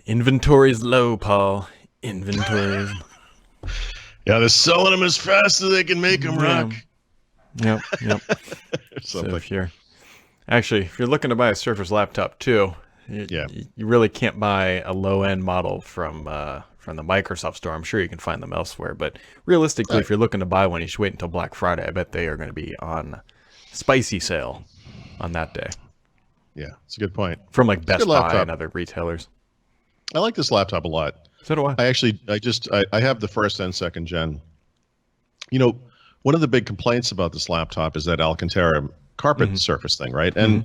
Inventory's low, Paul. Inventory's. Yeah, they're selling them as fast as they can make them, Rock. Yep. So if you're looking to buy a Surface laptop too, you really can't buy a low-end model from the Microsoft store. I'm sure you can find them elsewhere, but realistically, if you're looking to buy one, you should wait until Black Friday. I bet they are going to be on spicy sale on that day. Yeah, it's a good point. From like Best Buy and other retailers. I like this laptop a lot. So do I. I have the first and second gen. You know, one of the big complaints about this laptop is that Alcantara carpet surface thing, right? And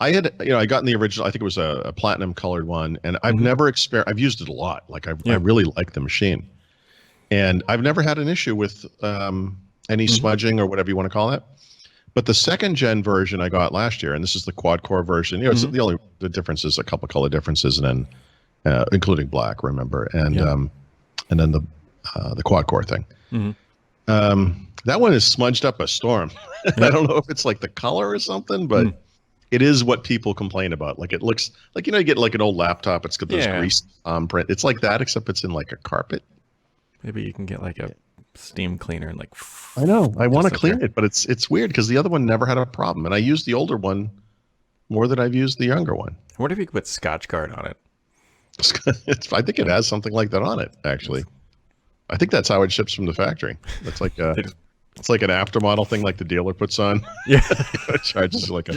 I got in the original, I think it was a platinum colored one, and I've never I've used it a lot. Like I really like the machine. And I've never had an issue with any smudging or whatever you want to call it. But the second gen version I got last year, and this is the quad core version, you know, it's the difference is a couple color differences, and then including black, remember, and then the quad core thing. That one is smudged up a storm. I don't know if it's like the color or something, but it is what people complain about. Like it looks like, you know, you get like an old laptop, it's got those grease print. It's like that, except it's in like a carpet. Maybe you can get like a steam cleaner and like. I know. I want to clean it, but it's weird because the other one never had a problem, and I used the older one more than I've used the younger one. What if you could put Scotch Guard on it? I think it has something like that on it, actually. I think that's how it ships from the factory. It's like it's like an aftermodel thing, like the dealer puts on. Yeah, it charges like a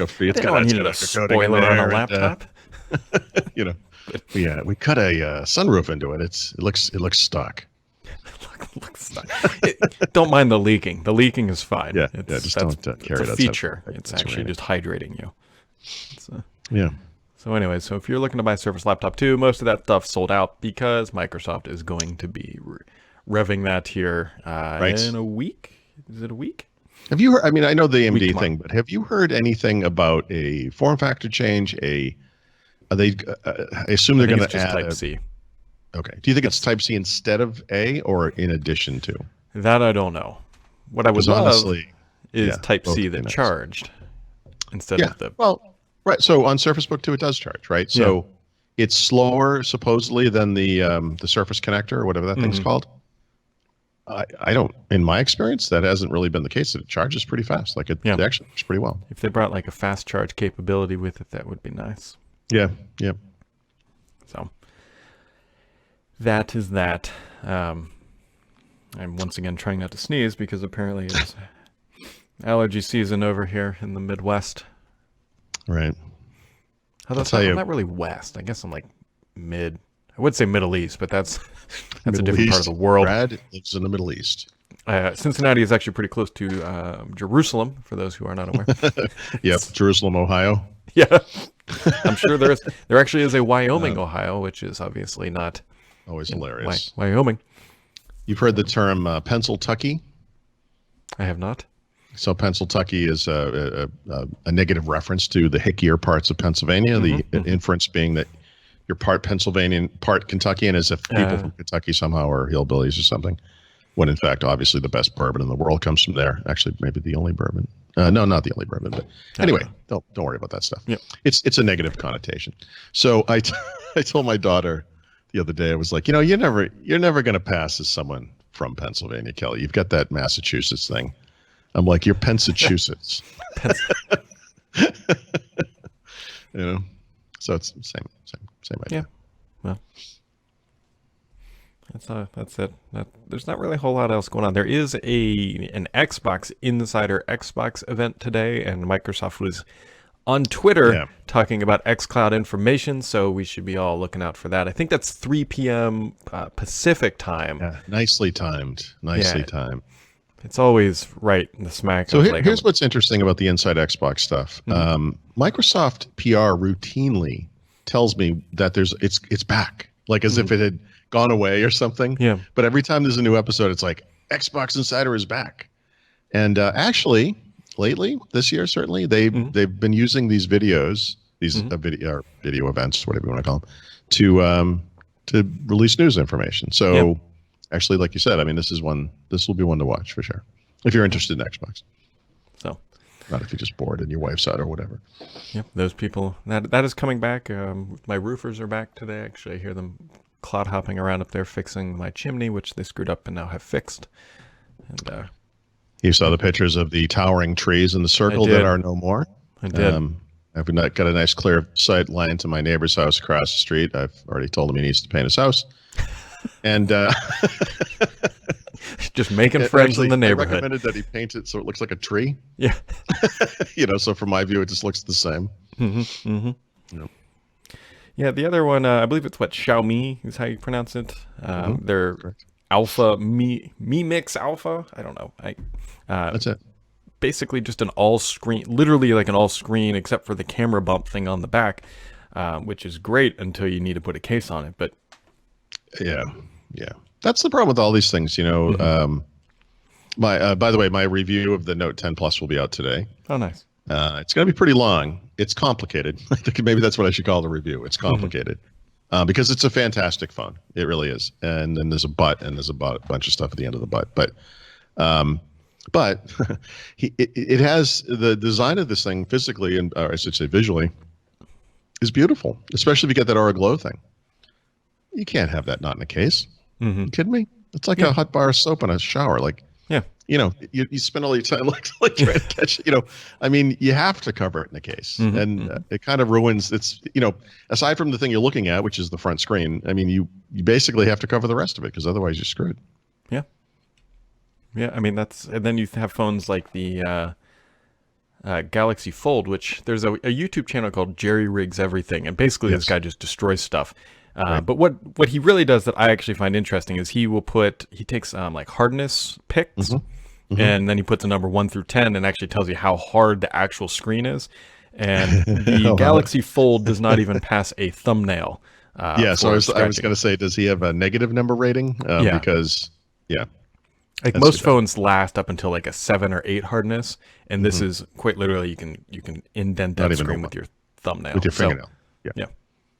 fee. It's got a spoiler on a laptop. You know, we cut a sunroof into it. It looks stock. Don't mind the leaking. The leaking is fine. Just don't carry it's a feature. It's actually just hydrating you. Yeah. So anyway, if you're looking to buy a Surface laptop too, most of that stuff sold out because Microsoft is going to be revving that here in a week. Is it a week? Have you heard? I mean, I know the AMD thing, but have you heard anything about a form factor change? I assume they're going to add Type C. Okay. Do you think it's Type C instead of A or in addition to? That I don't know. What I would love is Type C that charged instead of the. Well, right. So on Surface Book 2, it does charge, right? So it's slower supposedly than the Surface connector or whatever that thing's called. I don't. In my experience, that hasn't really been the case. It charges pretty fast. Like it actually works pretty well. If they brought like a fast charge capability with it, that would be nice. Yeah. So. That is that. I'm once again trying not to sneeze because apparently it's allergy season over here in the Midwest. Right. I'm not really west. I guess I'm like mid. I would say Middle East, but that's a different part of the world. Brad lives in the Middle East. Cincinnati is actually pretty close to Jerusalem, for those who are not aware. Yep, Jerusalem, Ohio. Yeah. I'm sure there actually is a Wyoming, Ohio, which is obviously not... Always hilarious. Wyoming. You've heard the term Pennsyltucky? I have not. So Pennsyltucky is a negative reference to the hickier parts of Pennsylvania, the inference being that you're part Pennsylvanian, part Kentuckian, as if people from Kentucky somehow are hillbillies or something, when in fact, obviously, the best bourbon in the world comes from there. Actually, maybe the only bourbon. No, not the only bourbon. But anyway, don't worry about that stuff. Yep. It's a negative connotation. So I told my daughter the other day, I was like, you're never going to pass as someone from Pennsylvania, Kelly. You've got that Massachusetts thing. I'm like, you're Pennsylvanians. So it's the same idea. Yeah. Well, that's it. There's not really a whole lot else going on. There is an Xbox Insider Xbox event today, and Microsoft was on Twitter talking about xCloud information, so we should be all looking out for that. I think that's 3 p.m. Pacific time. Yeah, nicely timed. Timed. It's always right in the smack. So here's what's interesting about the Inside Xbox stuff. Microsoft PR routinely tells me that it's back, like as if it had gone away or something. Yeah. But every time there's a new episode, it's like Xbox Insider is back. And actually, lately, this year certainly, they've been using these videos, these video events, whatever you want to call them, to release news information. So actually, like you said, I mean, this will be one to watch for sure if you're interested in Xbox. So Not if you're just bored and your wife's out or whatever. Yep, those people. That is coming back. My roofers are back today. Actually, I hear them cloud hopping around up there fixing my chimney, which they screwed up and now have fixed. And you saw the pictures of the towering trees in the circle that are no more. I did. I've got a nice clear sight line to my neighbor's house across the street. I've already told him he needs to paint his house. And just making friends in the neighborhood. I recommended that he paint it so it looks like a tree. Yeah. So from my view, it just looks the same. Mm-hmm. Mm-hmm. Yep. Yeah, the other one, I believe it's Xiaomi is how you pronounce it. They're correct. Alpha Mi Mix Alpha. I don't know. That's it. Basically just an all screen, literally like an all screen, except for the camera bump thing on the back, which is great until you need to put a case on it. But yeah, that's the problem with all these things. By the way, my review of the Note 10 Plus will be out today. Oh, nice. It's going to be pretty long. It's complicated. I think maybe that's what I should call the review. It's complicated because it's a fantastic phone. It really is. And then there's a but, and there's a bunch of stuff at the end of the but. But it has the design of this thing physically, and or I should say visually, is beautiful. Especially if you get that Aura Glow thing. You can't have that not in a case. You kidding me? It's like a hot bar of soap in a shower. Like, you spend all your time like trying to catch it. I mean, you have to cover it in a case, and it kind of ruins. It's aside from the thing you're looking at, which is the front screen. I mean, you basically have to cover the rest of it because otherwise you're screwed. Yeah. Yeah, I mean and then you have phones like the Galaxy Fold, which there's a YouTube channel called Jerry Rigs Everything, and basically this guy just destroys stuff. Right. But what he really does that I actually find interesting is he takes like hardness picks, and then he puts a number 1 through 10 and actually tells you how hard the actual screen is. And the Galaxy Fold does not even pass a thumbnail. So I was going to say, does he have a negative number rating? Because like most phones last up until like a 7 or 8 hardness, and this is quite literally you can indent that screen with your thumbnail, with your fingernail. Yeah.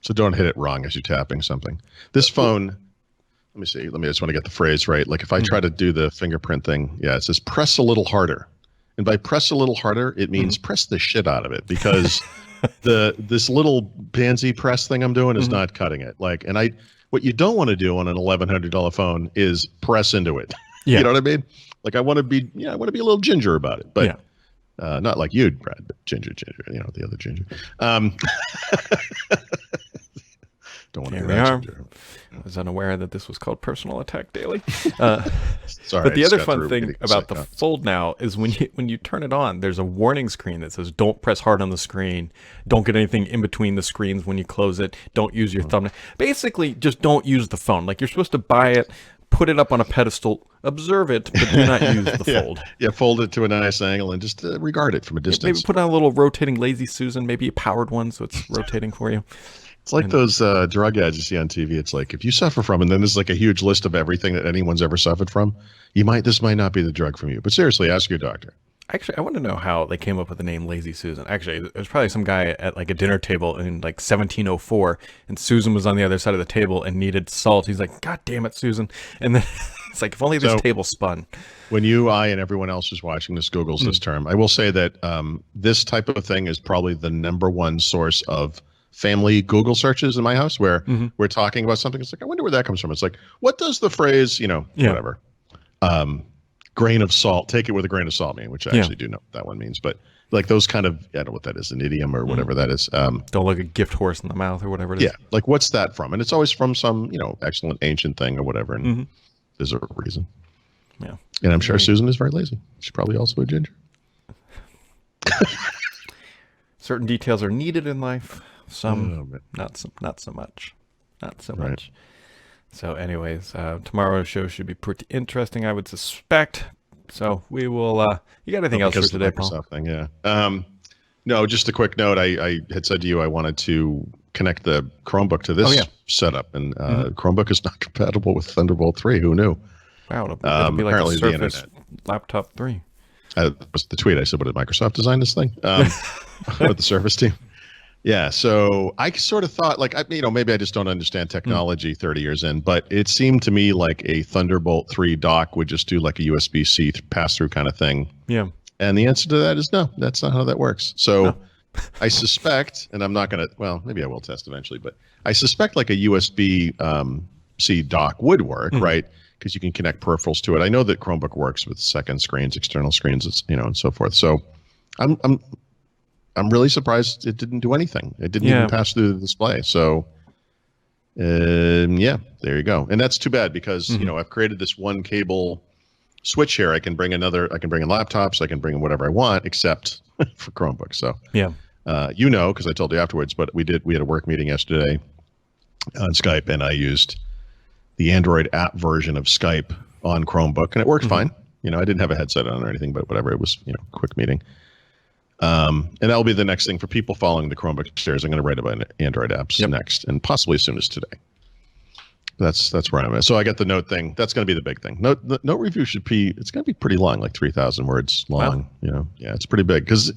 So don't hit it wrong as you're tapping something. This phone, let me see. I just want to get the phrase right. Like if I try to do the fingerprint thing, it says press a little harder, and by press a little harder, it means press the shit out of it because this little pansy press thing I'm doing is not cutting it. Like, and what you don't want to do on an $1,100 phone is press into it. Yeah. You know what I mean? Like I want to be a little ginger about it, but not like you, Brad, but ginger, the other ginger. Don't want to be ginger. I was unaware that this was called Personal Attack Daily. Sorry, but the other fun thing about the Fold now is when you turn it on, there's a warning screen that says don't press hard on the screen, don't get anything in between the screens when you close it, don't use your thumbnail. Basically, just don't use the phone. Like you're supposed to buy it, put it up on a pedestal, observe it, but do not use the Fold. Fold it to a nice angle and just regard it from a distance. Maybe put on a little rotating Lazy Susan, maybe a powered one so it's rotating for you. It's like those drug ads you see on TV. It's like if you suffer from, and then there's like a huge list of everything that anyone's ever suffered from. This might not be the drug from you, but seriously, ask your doctor. Actually, I want to know how they came up with the name Lazy Susan. Actually, there's probably some guy at like a dinner table in like 1704, and Susan was on the other side of the table and needed salt. He's like, "God damn it, Susan!" And then it's like, if only this table spun. When you, I, and everyone else who's watching this Googles this term, I will say that this type of thing is probably the #1 source of family Google searches in my house where we're talking about something. It's like, I wonder where that comes from. It's like, what does the phrase, whatever, grain of salt, take it with a grain of salt mean, which I actually do know what that one means. But like those kind of, I don't know what that is, an idiom or whatever that is. Don't look a gift horse in the mouth or whatever it is. Yeah. Like what's that from? And it's always from some, excellent ancient thing or whatever. And there's a reason. Yeah. And I'm sure Susan is very lazy. She's probably also a ginger. Certain details are needed in life. Some, not so much. Not so much. So anyways, tomorrow's show should be pretty interesting, I would suspect. So we will, you got anything else for today, Paul? Thing, yeah. No, just a quick note. I had said to you I wanted to connect the Chromebook to this setup, and Chromebook is not compatible with Thunderbolt 3. Who knew? Wow, it'll be like a Surface Laptop 3. Was the tweet. I said, what did Microsoft design this thing? With the Surface team. Yeah, so I sort of thought, like, maybe I just don't understand technology 30 years in, but it seemed to me like a Thunderbolt 3 dock would just do like a USB-C pass-through kind of thing. Yeah. And the answer to that is no, that's not how that works. So No. I suspect, and I'm not going to, well, maybe I will test eventually, but I suspect like a USB C dock would work, right? Because you can connect peripherals to it. I know that Chromebook works with second screens, external screens, and so forth. So I'm really surprised it didn't do anything. It didn't even pass through the display. So yeah, there you go. And that's too bad because, I've created this one cable switch here. I can bring in laptops, I can bring in whatever I want, except for Chromebooks. So because I told you afterwards, but we had a work meeting yesterday on Skype, and I used the Android app version of Skype on Chromebook, and it worked fine. I didn't have a headset on or anything, but whatever. It was, quick meeting. And that'll be the next thing for people following the Chromebook shares. I'm going to write about Android apps next, and possibly as soon as today. That's where I'm at. So I got the note thing. That's going to be the big thing. The note review it's going to be pretty long, like 3,000 words long. Wow. Yeah, it's pretty big because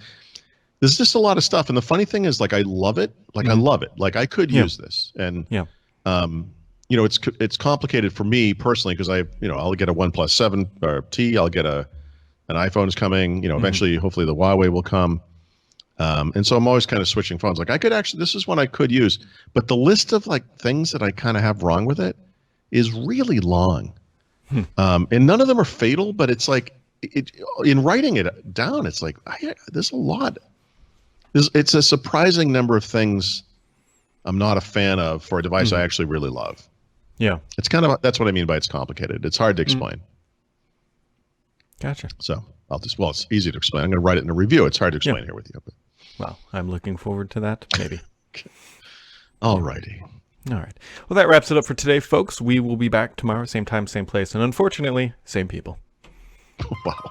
there's just a lot of stuff. And the funny thing is, like, I love it. Like, I love it. Like, I could use this. And, it's complicated for me personally because I'll get a OnePlus 7 or T. I'll get an iPhone is coming. Eventually, hopefully the Huawei will come. And so I'm always kind of switching phones. Like, this is one I could use, but the list of like things that I kind of have wrong with it is really long. And none of them are fatal, but it's like in writing it down, it's like, there's a lot. It's a surprising number of things I'm not a fan of for a device I actually really love. Yeah. It's that's what I mean by it's complicated. It's hard to explain. Gotcha. So it's easy to explain. I'm going to write it in a review. It's hard to explain here with you. But. Well, I'm looking forward to that, maybe. All righty. All right. Well, that wraps it up for today, folks. We will be back tomorrow, same time, same place, and unfortunately, same people. Wow.